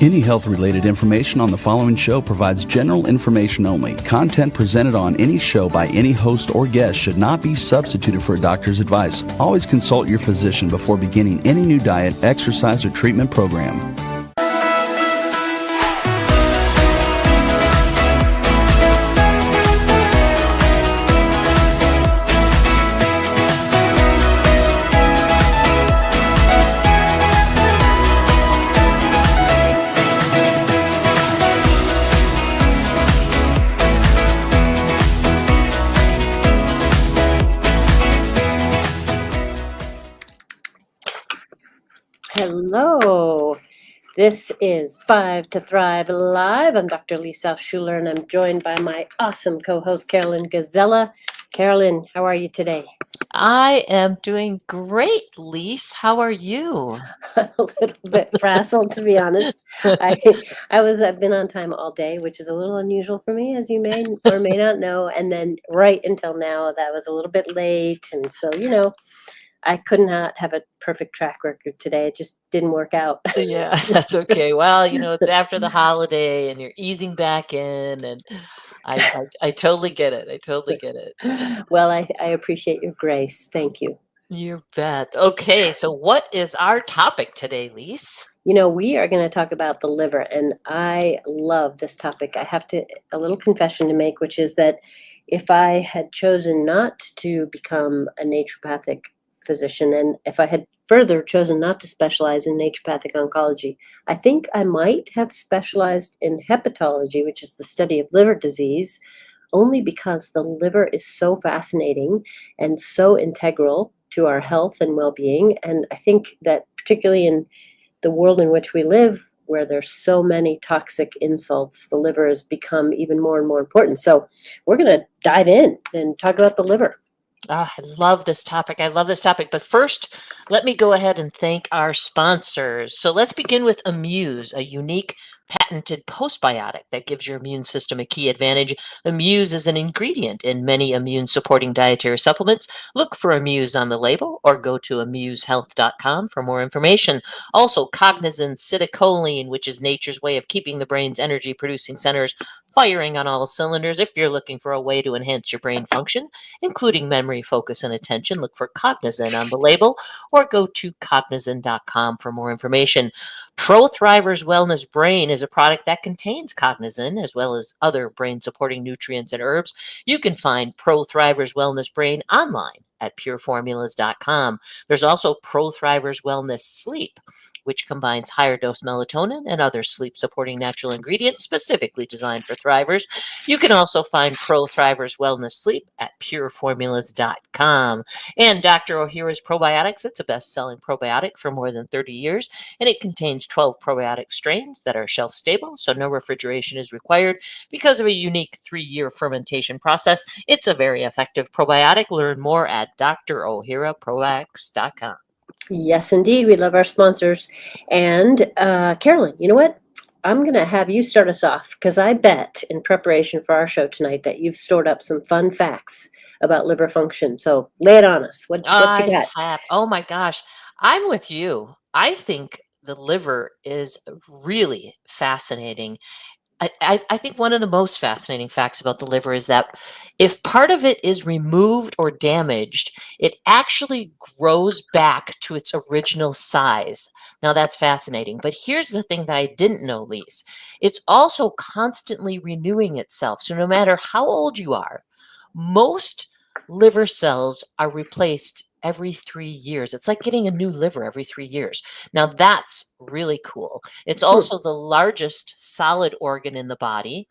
Any health-related information on the following show provides general information only. Content presented on any show by any host or guest should not be substituted for a doctor's advice. Always consult your physician before beginning any new diet, exercise, or treatment program. Hello, this is 5 to Thrive Live. I'm Dr. Lise Schuler, and I'm joined by my awesome co-host, Karolyn Gazella. Karolyn, how are you today? I am doing great, Lise. How are you? A little bit frazzled, to be honest. I've been on time all day, which is a little unusual for me, as you may or may not know. And then right until now, that was a little bit late. And so, I could not have a perfect track record today. It just didn't work out. Yeah, that's okay. Well, it's after the holiday and you're easing back in, and I totally get it. I totally get it. Well, I appreciate your grace. Thank you. You bet. Okay, so what is our topic today, Lise? We are going to talk about the liver, and I love this topic. I have a little confession to make, which is that if I had chosen not to become a naturopathic physician, and if I had further chosen not to specialize in naturopathic oncology, I think I might have specialized in hepatology, which is the study of liver disease, only because the liver is so fascinating and so integral to our health and well-being. And I think that particularly in the world in which we live, where there's so many toxic insults, the liver has become even more and more important. So we're going to dive in and talk about the liver. I love this topic. But first, let me go ahead and thank our sponsors. So let's begin with Amuse, a unique patented postbiotic that gives your immune system a key advantage. Amuse is an ingredient in many immune-supporting dietary supplements. Look for Amuse on the label or go to amusehealth.com for more information. Also, Cognizin Citicoline, which is nature's way of keeping the brain's energy-producing centers firing on all cylinders. If you're looking for a way to enhance your brain function, including memory, focus, and attention, look for Cognizin on the label or go to cognizin.com for more information. Pro Thrivers Wellness Brain is a product that contains Cognizin as well as other brain-supporting nutrients and herbs. You can find Pro Thrivers Wellness Brain online at pureformulas.com. There's also Pro Thrivers Wellness Sleep, which combines higher dose melatonin and other sleep-supporting natural ingredients specifically designed for thrivers. You can also find Pro Thrivers Wellness Sleep at pureformulas.com. And Dr. Ohhira's Probiotics, it's a best-selling probiotic for more than 30 years, and it contains 12 probiotic strains that are shelf-stable, so no refrigeration is required because of a unique 3-year fermentation process. It's a very effective probiotic. Learn more at drohhiraprobiotics.com. Yes, indeed. We love our sponsors. And Karolyn, you know what? I'm going to have you start us off because I bet in preparation for our show tonight that you've stored up some fun facts about liver function. So lay it on us. What you got? Oh my gosh. I'm with you. I think the liver is really fascinating. I think one of the most fascinating facts about the liver is that if part of it is removed or damaged, it actually grows back to its original size. Now that's fascinating. But here's the thing that I didn't know, Lise. It's also constantly renewing itself. So no matter how old you are, most liver cells are replaced every 3 years. It's like getting a new liver every 3 years. Now that's really cool. It's also the largest solid organ in the body,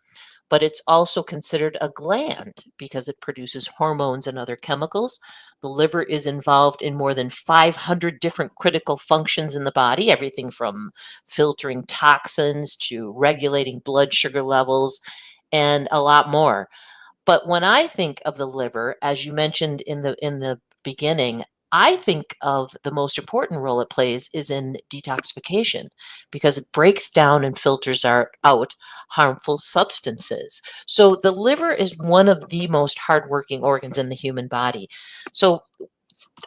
but it's also considered a gland because it produces hormones and other chemicals. The liver is involved in more than 500 different critical functions in the body, everything from filtering toxins to regulating blood sugar levels and a lot more. But when I think of the liver, as you mentioned in the beginning, I think of the most important role it plays is in detoxification because it breaks down and filters out harmful substances. So the liver is one of the most hardworking organs in the human body. So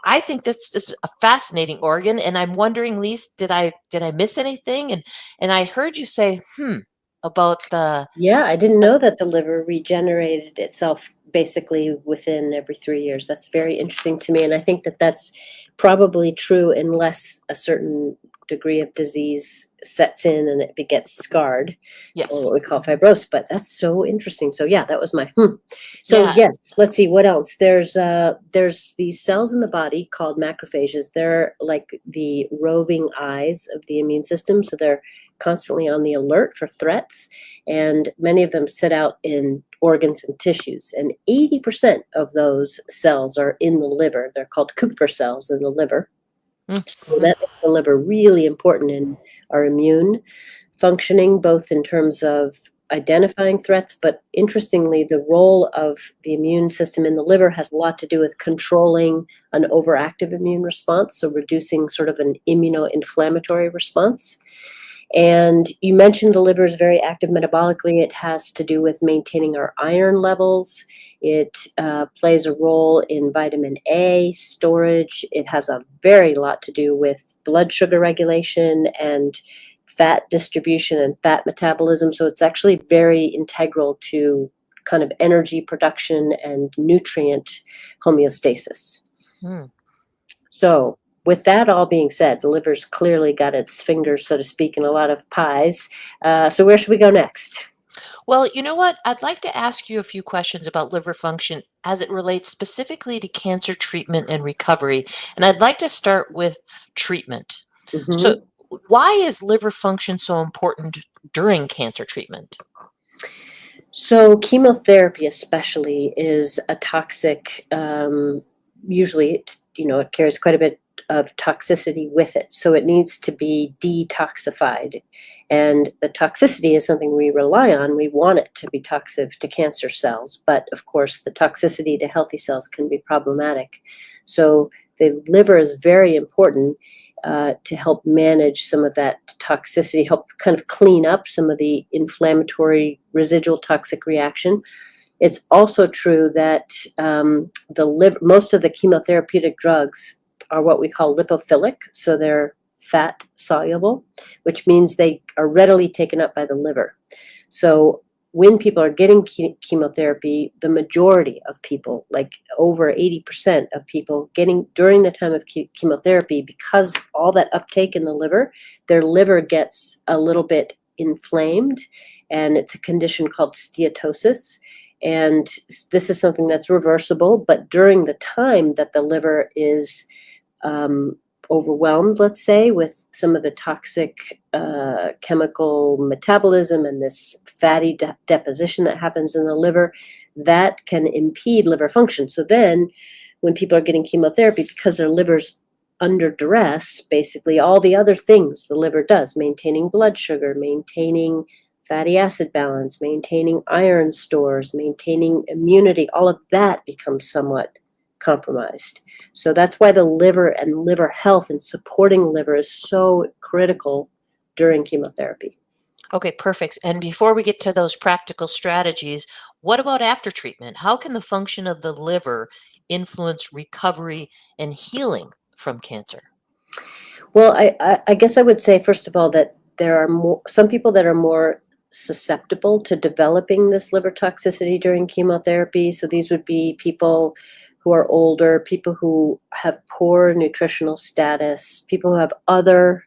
I think this is a fascinating organ, and I'm wondering, Lise, did I miss anything? And I heard you say, about the Yeah, I didn't know that the liver regenerated itself basically within every 3 years. That's very interesting to me. And I think that that's probably true unless a certain degree of disease sets in and it gets scarred, or yes, what we call fibrosis. But that's so interesting. So yeah, that was my So yeah. yes, let's see what else. There's these cells in the body called macrophages. They're like the roving eyes of the immune system. So they're constantly on the alert for threats, and many of them sit out in organs and tissues. And 80% of those cells are in the liver. They're called Kupffer cells in the liver. So Mhm. that makes the liver really important in our immune functioning, both in terms of identifying threats, but interestingly, the role of the immune system in the liver has a lot to do with controlling an overactive immune response, so reducing sort of an immunoinflammatory response. And you mentioned the liver is very active metabolically. It has to do with maintaining our iron levels. It plays a role in vitamin A storage. It has a very lot to do with blood sugar regulation and fat distribution and fat metabolism. So it's actually very integral to kind of energy production and nutrient homeostasis. Mm. So, with that all being said, the liver's clearly got its fingers, so to speak, in a lot of pies. So, where should we go next? Well, you know what? I'd like to ask you a few questions about liver function as it relates specifically to cancer treatment and recovery. And I'd like to start with treatment. So, Mhm. why is liver function so important during cancer treatment? So, chemotherapy, especially, is a toxic. Usually, it carries quite a bit of toxicity with it, so it needs to be detoxified. And the toxicity is something we rely on. We want it to be toxic to cancer cells, but of course, the toxicity to healthy cells can be problematic. So, the liver is very important to help manage some of that toxicity, help kind of clean up some of the inflammatory residual toxic reaction. It's also true that most of the chemotherapeutic drugs are what we call lipophilic, so they're fat soluble, which means they are readily taken up by the liver. So when people are getting chemotherapy, the majority of people, like over 80% of people getting during the time of chemotherapy, because all that uptake in the liver, their liver gets a little bit inflamed, and it's a condition called steatosis. And this is something that's reversible, but during the time that the liver is um, overwhelmed, let's say, with some of the toxic chemical metabolism and this fatty deposition that happens in the liver, that can impede liver function. So then, when people are getting chemotherapy, because their liver's under duress, basically all the other things the liver does, maintaining blood sugar, maintaining fatty acid balance, maintaining iron stores, maintaining immunity, all of that becomes somewhat compromised. So that's why the liver and liver health and supporting liver is so critical during chemotherapy. Okay, perfect. And before we get to those practical strategies, what about after treatment? How can the function of the liver influence recovery and healing from cancer? Well, I guess I would say, first of all, that there are some people that are more susceptible to developing this liver toxicity during chemotherapy. So these would be people who are older, people who have poor nutritional status, people who have other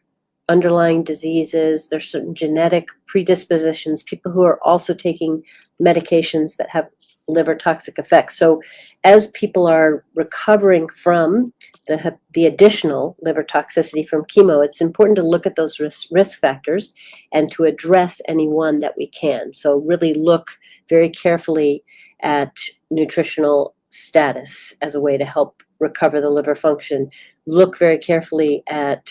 underlying diseases. There's certain genetic predispositions, people who are also taking medications that have liver toxic effects. So as people are recovering from the additional liver toxicity from chemo, it's important to look at those risk factors and to address any one that we can. So really look very carefully at nutritional status as a way to help recover the liver function. Look very carefully at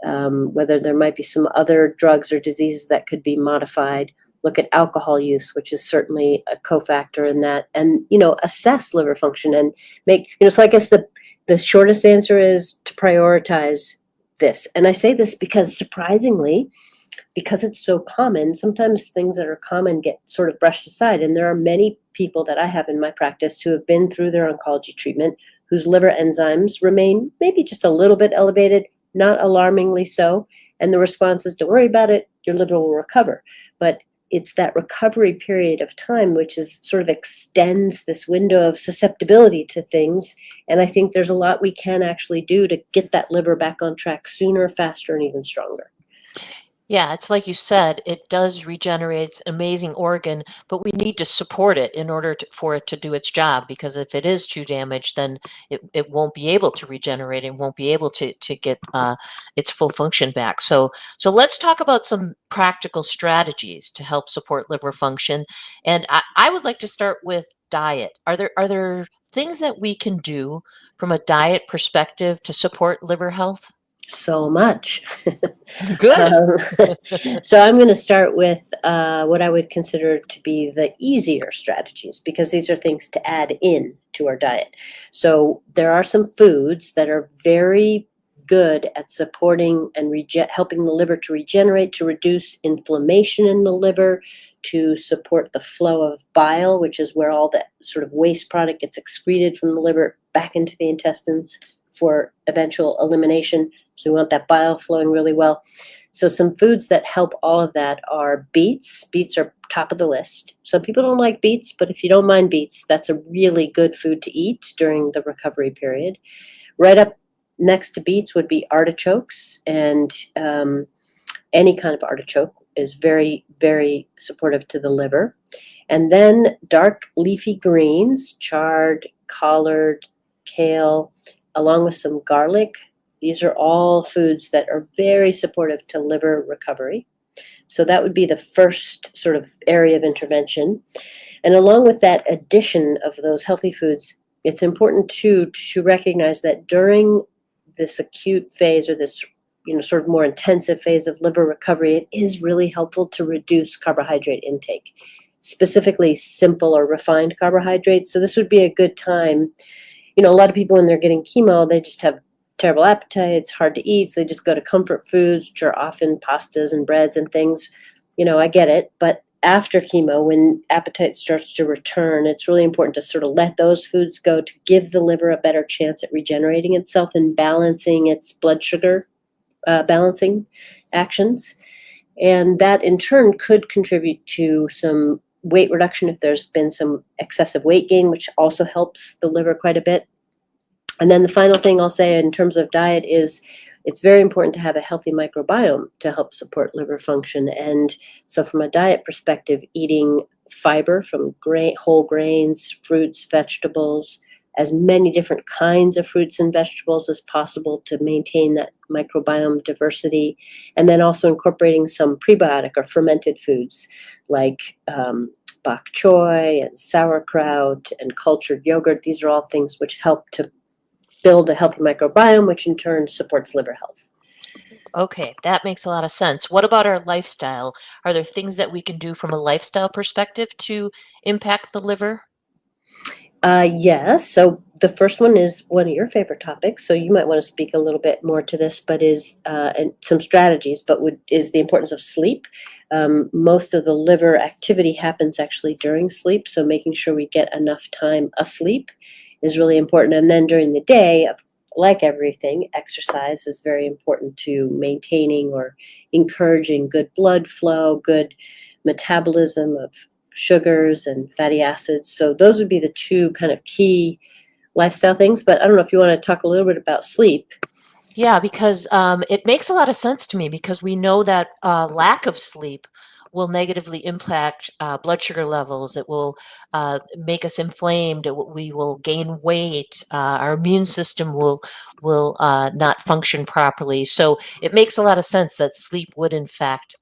whether there might be some other drugs or diseases that could be modified. Look at alcohol use, which is certainly a cofactor in that, and assess liver function and make. So I guess the shortest answer is to prioritize this. And I say this because, surprisingly, because it's so common, sometimes things that are common get sort of brushed aside. And there are many people that I have in my practice who have been through their oncology treatment, whose liver enzymes remain maybe just a little bit elevated, not alarmingly so. And the response is, don't worry about it, your liver will recover. But it's that recovery period of time which is sort of extends this window of susceptibility to things. And I think there's a lot we can actually do to get that liver back on track sooner, faster, and even stronger. Yeah, it's like you said, it does regenerate. It's an amazing organ, but we need to support it in order for it to do its job. Because if it is too damaged, then it won't be able to regenerate and won't be able to get its full function back. So let's talk about some practical strategies to help support liver function. And I would like to start with diet. Are there things that we can do from a diet perspective to support liver health? So much. Good. So I'm going to start with what I would consider to be the easier strategies, because these are things to add in to our diet. So there are some foods that are very good at supporting and helping the liver to regenerate, to reduce inflammation in the liver, to support the flow of bile, which is where all that sort of waste product gets excreted from the liver back into the intestines for eventual elimination. So we want that bile flowing really well. So some foods that help all of that are beets. Beets are top of the list. Some people don't like beets, but if you don't mind beets, that's a really good food to eat during the recovery period. Right up next to beets would be artichokes, and any kind of artichoke is very, very supportive to the liver. And then dark leafy greens, chard, collard, kale, along with some garlic. These are all foods that are very supportive to liver recovery. So that would be the first sort of area of intervention. And along with that addition of those healthy foods, it's important to recognize that during this acute phase, or this sort of more intensive phase of liver recovery, it is really helpful to reduce carbohydrate intake, specifically simple or refined carbohydrates. So this would be a good time. A lot of people, when they're getting chemo, they just have terrible appetite. It's hard to eat. So they just go to comfort foods, which are often pastas and breads and things. I get it. But after chemo, when appetite starts to return, it's really important to sort of let those foods go to give the liver a better chance at regenerating itself and balancing its blood sugar balancing actions. And that in turn could contribute to some weight reduction if there's been some excessive weight gain, which also helps the liver quite a bit. And then the final thing I'll say in terms of diet is it's very important to have a healthy microbiome to help support liver function. And so from a diet perspective, eating fiber from whole grains, fruits, vegetables, as many different kinds of fruits and vegetables as possible to maintain that microbiome diversity. And then also incorporating some prebiotic or fermented foods like bok choy and sauerkraut and cultured yogurt. These are all things which help to build a healthy microbiome, which in turn supports liver health. Okay, that makes a lot of sense. What about our lifestyle? Are there things that we can do from a lifestyle perspective to impact the liver? Yes. So the first one is one of your favorite topics. So you might want to speak a little bit more to this, but and some strategies, but is the importance of sleep. Most of the liver activity happens actually during sleep. So making sure we get enough time asleep is really important. And then during the day, like everything, exercise is very important to maintaining or encouraging good blood flow, good metabolism of sugars and fatty acids. So those would be the two kind of key lifestyle things. But I don't know if you want to talk a little bit about sleep. Yeah, because it makes a lot of sense to me because we know that lack of sleep will negatively impact blood sugar levels. It will make us inflamed. We will gain weight. Our immune system will not function properly. So it makes a lot of sense that sleep would in fact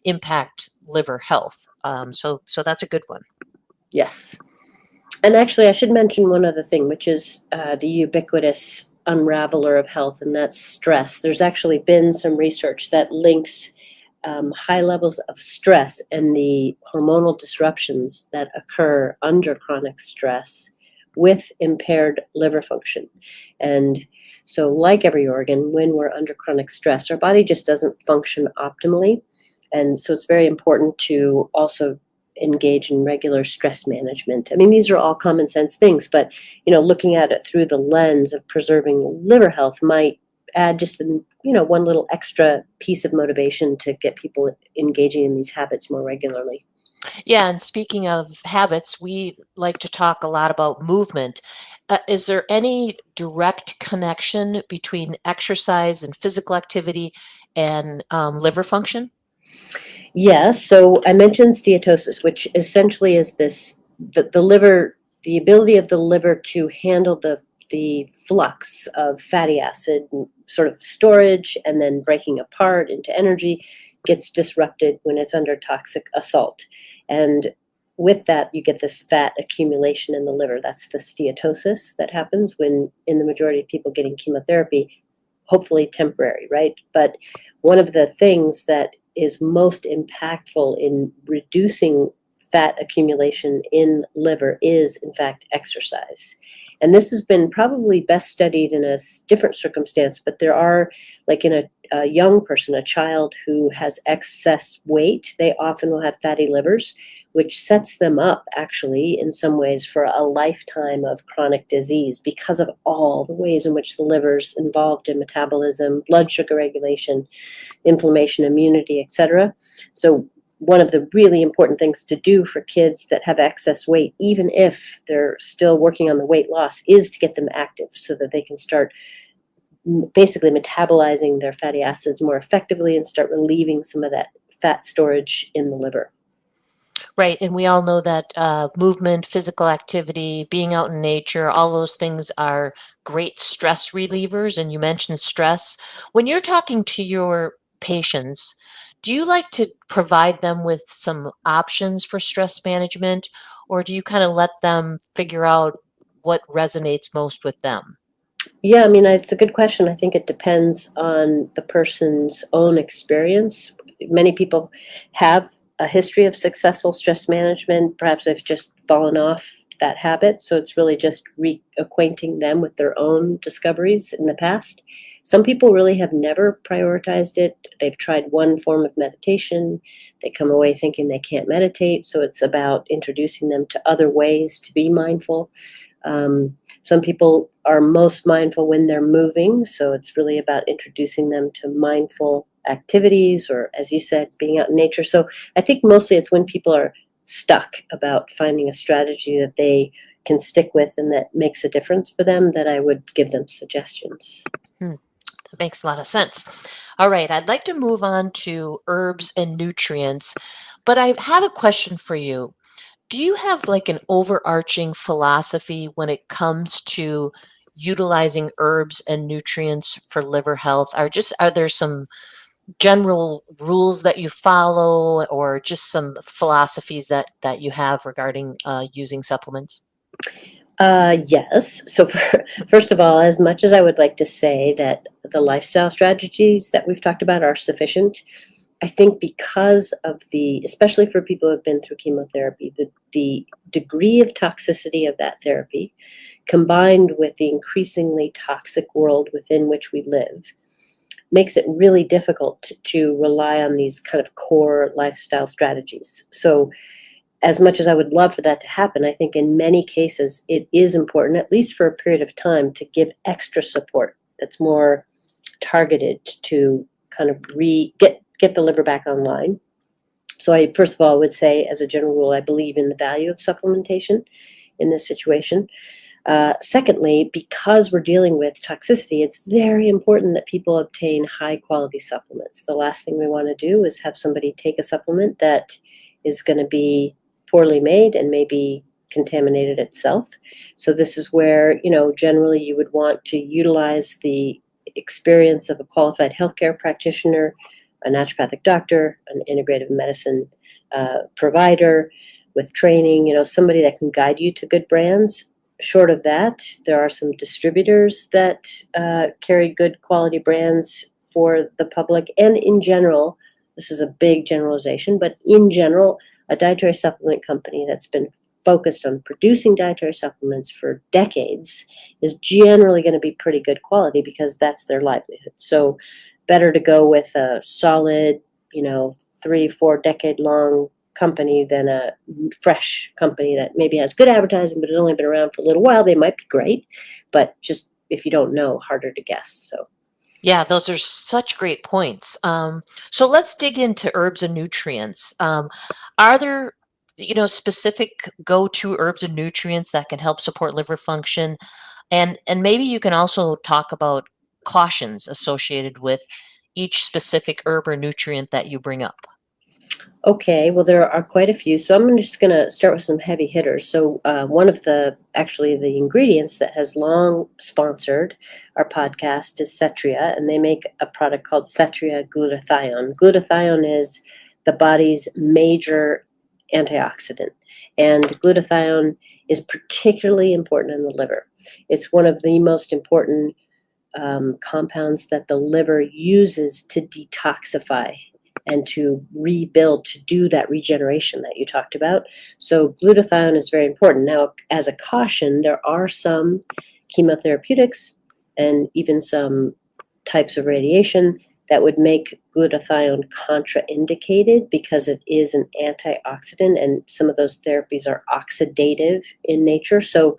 impact liver health. So that's a good one. Yes. And actually, I should mention one other thing, which is the ubiquitous unraveler of health, and that's stress. There's actually been some research that links high levels of stress and the hormonal disruptions that occur under chronic stress with impaired liver function. And so, like every organ, when we're under chronic stress, our body just doesn't function optimally. And so it's very important to also engage in regular stress management. I mean, these are all common sense things, but looking at it through the lens of preserving liver health might add just one little extra piece of motivation to get people engaging in these habits more regularly. Yeah, and speaking of habits, we like to talk a lot about movement. Is there any direct connection between exercise and physical activity and liver function? Yes. So I mentioned steatosis, which essentially is the liver, the ability of the liver to handle the flux of fatty acid and sort of storage and then breaking apart into energy gets disrupted when it's under toxic assault. And with that, you get this fat accumulation in the liver. That's the steatosis that happens when, in the majority of people getting chemotherapy, hopefully temporary, right? But one of the things that is most impactful in reducing fat accumulation in liver is, in fact, exercise. And this has been probably best studied in a different circumstance, but there are, like in a young person, a child who has excess weight, they often will have fatty livers, which sets them up actually in some ways for a lifetime of chronic disease because of all the ways in which the liver's involved in metabolism, blood sugar regulation, inflammation, immunity, etc. So one of the really important things to do for kids that have excess weight, even if they're still working on the weight loss, is to get them active so that they can start basically metabolizing their fatty acids more effectively and start relieving some of that fat storage in the liver. Right, and we all know that movement, physical activity, being out in nature, all those things are great stress relievers. And you mentioned stress. When you're talking to your patients, do you like to provide them with some options for stress management, or do you kind of let them figure out what resonates most with them? Yeah, I mean, it's a good question. I think it depends on the person's own experience. Many people have a history of successful stress management. Perhaps they've just fallen off that habit. So it's really just reacquainting them with their own discoveries in the past. Some people really have never prioritized it. They've tried one form of meditation. They come away thinking they can't meditate. So it's about introducing them to other ways to be mindful. Some people are most mindful when they're moving, so it's really about introducing them to mindful activities or, as you said, being out in nature. So I think mostly it's when people are stuck about finding a strategy that they can stick with and that makes a difference for them that I would give them suggestions. Hmm, that makes a lot of sense. All right, I'd like to move on to herbs and nutrients, but I have a question for you. Do you have like an overarching philosophy when it comes to utilizing herbs and nutrients for liver health? Are there some general rules that you follow or just some philosophies that you have regarding using supplements? Yes. So, first of all, as much as I would like to say that the lifestyle strategies that we've talked about are sufficient, I think because of especially for people who have been through chemotherapy, the degree of toxicity of that therapy, combined with the increasingly toxic world within which we live, makes it really difficult to rely on these kind of core lifestyle strategies. So, as much as I would love for that to happen, I think in many cases it is important, at least for a period of time, to give extra support that's more targeted to kind of get the liver back online. So I first of all would say, as a general rule, I believe in the value of supplementation in this situation. Secondly, because we're dealing with toxicity, it's very important that people obtain high quality supplements. The last thing we want to do is have somebody take a supplement that is going to be poorly made and maybe contaminated itself. So this is where, generally you would want to utilize the experience of a qualified healthcare practitioner, a naturopathic doctor, an integrative medicine provider with training, somebody that can guide you to good brands. Short of that, there are some distributors that carry good quality brands for the public. And in general, this is a big generalization, but in general, a dietary supplement company that's been focused on producing dietary supplements for decades is generally going to be pretty good quality because that's their livelihood. So better to go with a solid, 3-4 decade long company than a fresh company that maybe has good advertising but has only been around for a little while. They might be great, but just if you don't know, harder to guess. So Yeah, those are such great points. So let's dig into herbs and nutrients. Are there, specific go-to herbs and nutrients that can help support liver function? And maybe you can also talk about cautions associated with each specific herb or nutrient that you bring up. okay, well, there are quite a few. So I'm just going to start with some heavy hitters. So one of the ingredients that has long sponsored our podcast is Cetria, and they make a product called Cetria glutathione. Glutathione is the body's major antioxidant, and glutathione is particularly important in the liver. It's one of the most important compounds that the liver uses to detoxify and to rebuild, to do that regeneration that you talked about. So glutathione is very important. Now, as a caution, there are some chemotherapeutics and even some types of radiation that would make glutathione contraindicated because it is an antioxidant, and some of those therapies are oxidative in nature. So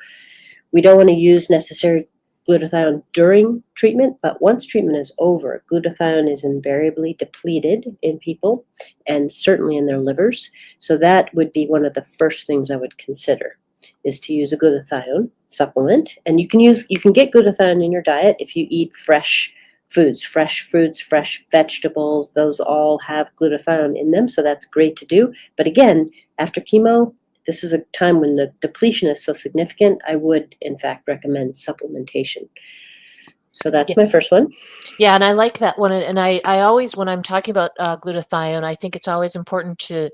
we don't want to use necessary glutathione during treatment, but once treatment is over, glutathione is invariably depleted in people and certainly in their livers. So that would be one of the first things I would consider, is to use a glutathione supplement. And you can get glutathione in your diet if you eat fresh foods, fresh fruits, fresh vegetables. Those all have glutathione in them, so that's great to do. But again, after chemo, this is a time when the depletion is so significant, I would, in fact, recommend supplementation. So that's my Yes. first one. Yeah, and I like that one. And I always, when I'm talking about glutathione, I think it's always important to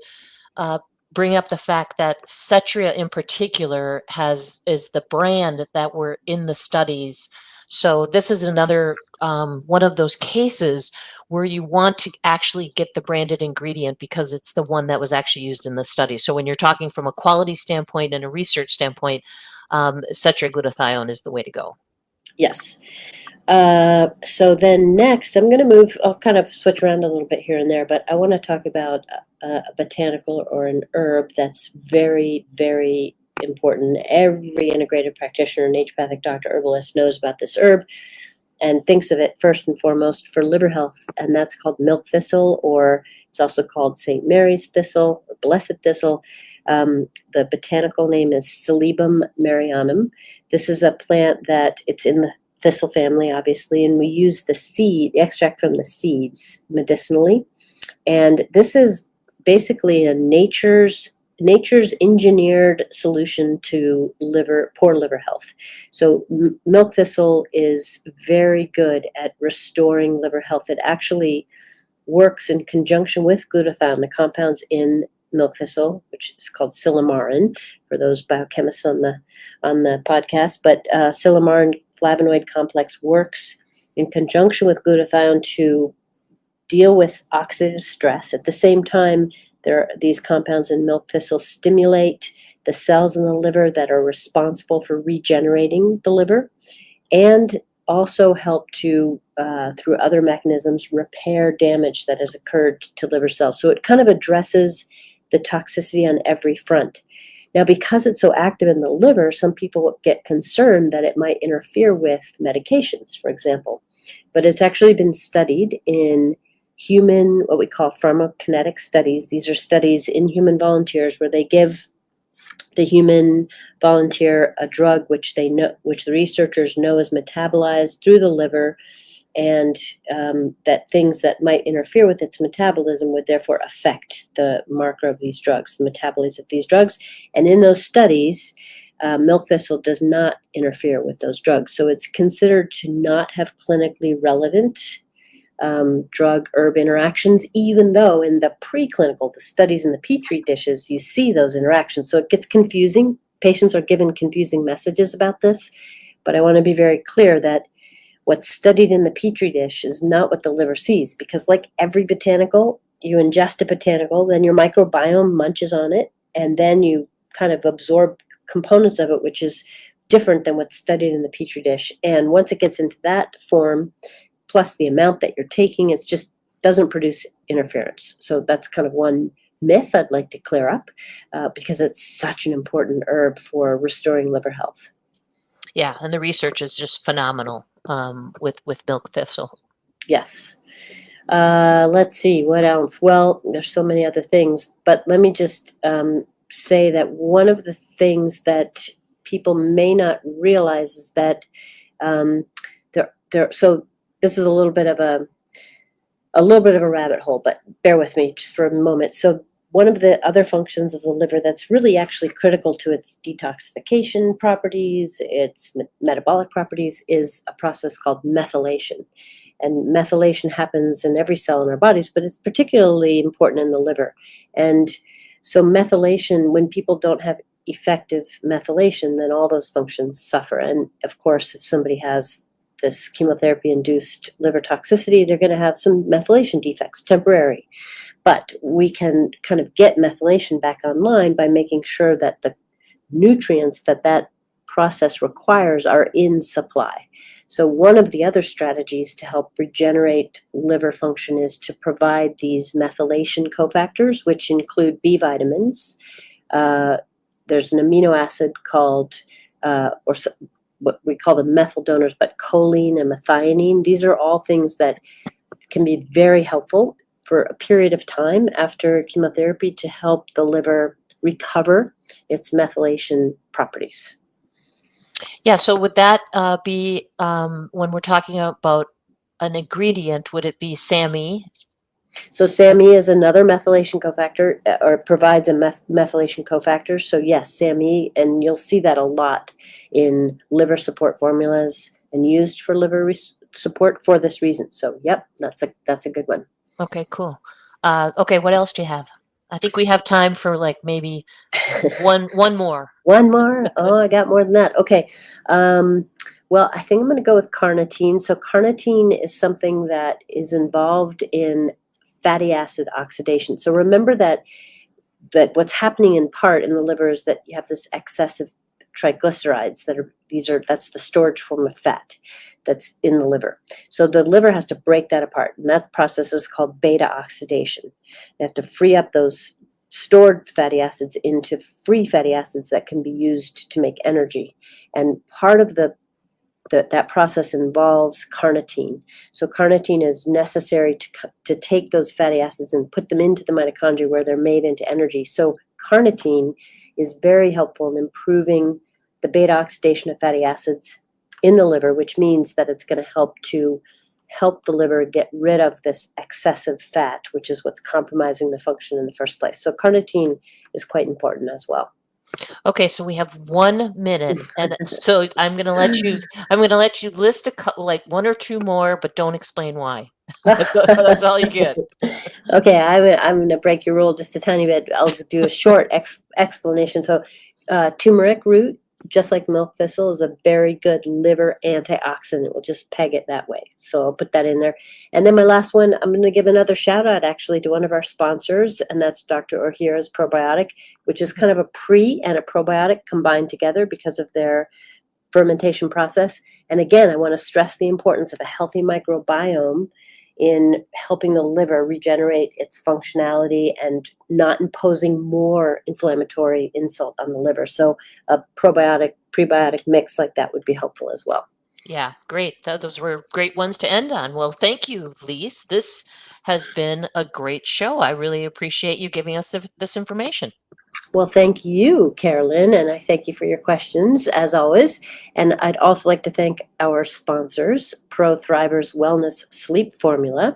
uh, bring up the fact that Cetria in particular is the brand that were in the studies. So this is another one of those cases where you want to actually get the branded ingredient because it's the one that was actually used in the study. So when you're talking from a quality standpoint and a research standpoint, Cetria glutathione is the way to go. Yes. So then next, I'll kind of switch around a little bit here and there, but I want to talk about a botanical or an herb that's very, very important. Every integrated practitioner, naturopathic doctor, herbalist knows about this herb and thinks of it first and foremost for liver health, and that's called milk thistle, or it's also called St. Mary's thistle or blessed thistle. The botanical name is Silybum marianum. This is a plant that it's in the thistle family, obviously, and we use the extract from the seeds medicinally. And this is basically a nature's engineered solution to poor liver health. So milk thistle is very good at restoring liver health. It actually works in conjunction with glutathione, the compounds in milk thistle, which is called silymarin for those biochemists on the podcast. But silymarin flavonoid complex works in conjunction with glutathione to deal with oxidative stress. At the same time, these compounds in milk thistle stimulate the cells in the liver that are responsible for regenerating the liver, and also help to, through other mechanisms, repair damage that has occurred to liver cells. So it kind of addresses the toxicity on every front. Now, because it's so active in the liver, some people get concerned that it might interfere with medications, for example. But it's actually been studied in human, what we call pharmacokinetic studies. These are studies in human volunteers where they give the human volunteer a drug which the researchers know is metabolized through the liver, and that things that might interfere with its metabolism would therefore affect the marker of these drugs, the metabolites of these drugs. And in those studies, milk thistle does not interfere with those drugs. So it's considered to not have clinically relevant drug-herb interactions, even though in the preclinical, the studies in the Petri dishes, you see those interactions. So it gets confusing. Patients are given confusing messages about this. But I want to be very clear that what's studied in the Petri dish is not what the liver sees, because like every botanical, you ingest a botanical, then your microbiome munches on it, and then you kind of absorb components of it, which is different than what's studied in the Petri dish. And once it gets into that form, plus the amount that you're taking, it just doesn't produce interference. So that's kind of one myth I'd like to clear up because it's such an important herb for restoring liver health. Yeah, and the research is just phenomenal with milk thistle. Yes. Let's see, what else? Well, there's so many other things, but let me just say that one of the things that people may not realize is that so this is a little bit of a rabbit hole, but bear with me just for a moment. So one of the other functions of the liver that's really actually critical to its detoxification properties, its metabolic properties, is a process called methylation. And methylation happens in every cell in our bodies, but it's particularly important in the liver. And so methylation, when people don't have effective methylation, then all those functions suffer. And of course, if somebody has this chemotherapy-induced liver toxicity, they're going to have some methylation defects, temporary. But we can kind of get methylation back online by making sure that the nutrients that process requires are in supply. So one of the other strategies to help regenerate liver function is to provide these methylation cofactors, which include B vitamins. There's an amino acid called, what we call the methyl donors, but choline and methionine. These are all things that can be very helpful for a period of time after chemotherapy to help the liver recover its methylation properties. Yeah, so would that be, when we're talking about an ingredient, would it be SAMe? So SAMe is another methylation cofactor, or provides a methylation cofactor. So yes, SAMe, and you'll see that a lot in liver support formulas and used for liver support for this reason. So yep, that's a good one. Okay, cool. Okay, what else do you have? I think we have time for like maybe one more. One more? Oh, I got more than that. Okay. Well, I think I'm going to go with carnitine. So carnitine is something that is involved in fatty acid oxidation. So remember that what's happening in part in the liver is that you have this excessive triglycerides that's the storage form of fat that's in the liver. So the liver has to break that apart, and that process is called beta oxidation. They have to free up those stored fatty acids into free fatty acids that can be used to make energy. And part of that process involves carnitine. So carnitine is necessary to take those fatty acids and put them into the mitochondria where they're made into energy. So carnitine is very helpful in improving the beta oxidation of fatty acids in the liver, which means that it's going to help the liver get rid of this excessive fat, which is what's compromising the function in the first place. So carnitine is quite important as well. Okay, so we have 1 minute, and so I'm going to let you list like one or two more, but don't explain why. That's all you get. Okay, I'm going to break your rule just a tiny bit. I'll do a short explanation. So turmeric root, just like milk thistle, is a very good liver antioxidant. We'll just peg it that way. So I'll put that in there. And then my last one, I'm going to give another shout out actually to one of our sponsors, and that's Dr. Ohhira's probiotic, which is kind of a pre and a probiotic combined together because of their fermentation process. And again, I want to stress the importance of a healthy microbiome in helping the liver regenerate its functionality and not imposing more inflammatory insult on the liver. So a probiotic, prebiotic mix like that would be helpful as well. Yeah, great. Those were great ones to end on. Well, thank you, Lise. This has been a great show. I really appreciate you giving us this information. Well, thank you, Karolyn, and I thank you for your questions, as always. And I'd also like to thank our sponsors, Pro Thrivers Wellness Sleep Formula,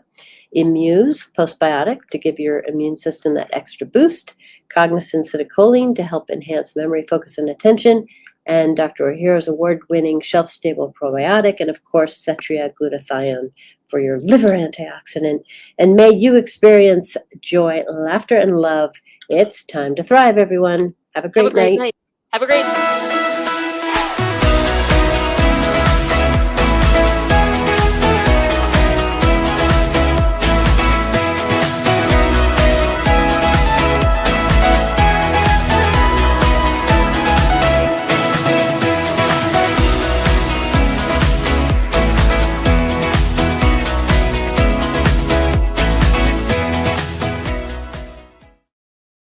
Immuse Postbiotic to give your immune system that extra boost, Cognizant Citicoline to help enhance memory, focus, and attention, and Dr. Ohhira's award-winning shelf-stable probiotic, and of course, Cetria Glutathione for your liver antioxidant. And may you experience joy, laughter, and love. It's time to thrive, everyone. Have a great night. Have a great